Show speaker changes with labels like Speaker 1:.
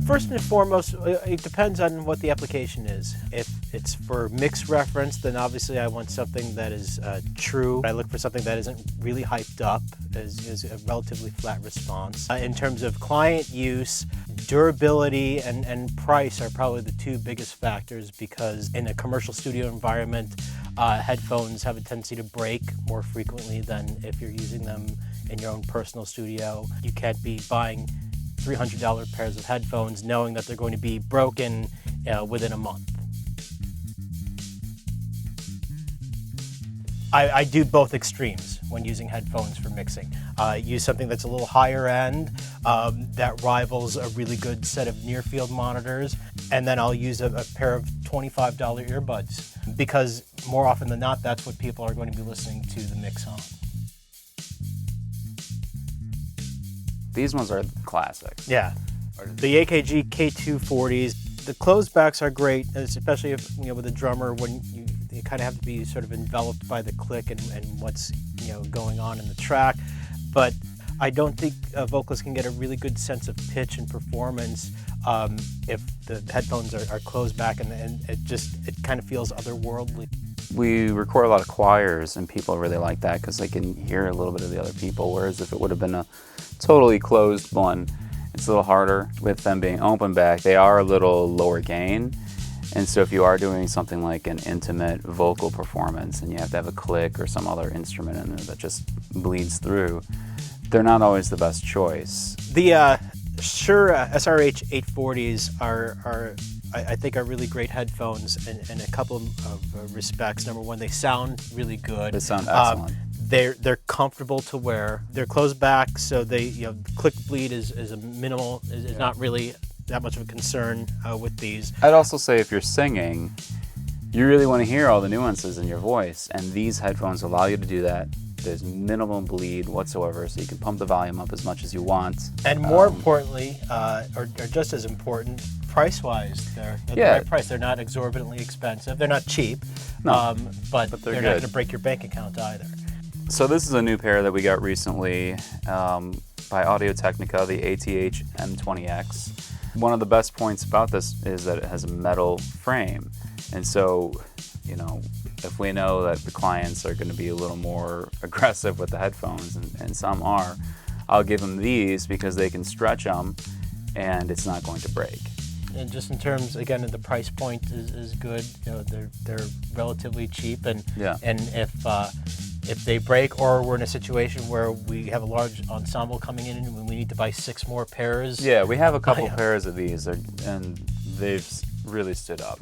Speaker 1: First and foremost, it depends on what the application is. If it's for mix reference, then obviously I want something that is true. I look for something that isn't really hyped up, is a relatively flat response. In terms of client use, durability and price are probably the two biggest factors, because in a commercial studio environment, headphones have a tendency to break more frequently than if you're using them in your own personal studio. You can't be buying $300 pairs of headphones knowing that they're going to be broken within a month. I do both extremes when using headphones for mixing. Use something that's a little higher end, that rivals a really good set of near-field monitors, and then I'll use a pair of $25 earbuds, because more often than not, that's what people are going to be listening to the mix on.
Speaker 2: These ones are classics.
Speaker 1: Yeah, the AKG K240s. The closed backs are great, especially if, with a drummer, when you kind of have to be sort of enveloped by the click and what's going on in the track. But I don't think vocalists can get a really good sense of pitch and performance if the headphones are closed back, and it kind of feels otherworldly.
Speaker 2: We record a lot of choirs, and people really like that because they can hear a little bit of the other people, whereas if it would have been a totally closed one, it's a little harder. With them being open back, they are a little lower gain, and so if you are doing something like an intimate vocal performance and you have to have a click or some other instrument in there that just bleeds through, they're not always the best choice.
Speaker 1: The Shure SRH 840s are I think are really great headphones in a couple of respects. Number one, they sound really good.
Speaker 2: They sound excellent.
Speaker 1: They're comfortable to wear. They're closed back, so they click bleed is a minimal, is not really that much of a concern with these.
Speaker 2: I'd also say if you're singing, you really want to hear all the nuances in your voice, and these headphones allow you to do that. There's minimal bleed whatsoever, so you can pump the volume up as much as you want.
Speaker 1: And more importantly, or just as important, price-wise, they're the right price. They're not exorbitantly expensive. They're not cheap, but they're not going to break your bank account either.
Speaker 2: So this is a new pair that we got recently by Audio-Technica, the ATH M20X. One of the best points about this is that it has a metal frame, and so if we know that the clients are going to be a little more aggressive with the headphones, and some are, I'll give them these because they can stretch them and it's not going to break.
Speaker 1: And just in terms, again, the price point is good. They're relatively cheap, and if they break, or we're in a situation where we have a large ensemble coming in and we need to buy 6 more pairs.
Speaker 2: Yeah, we have a couple pairs of these, and they've really stood up.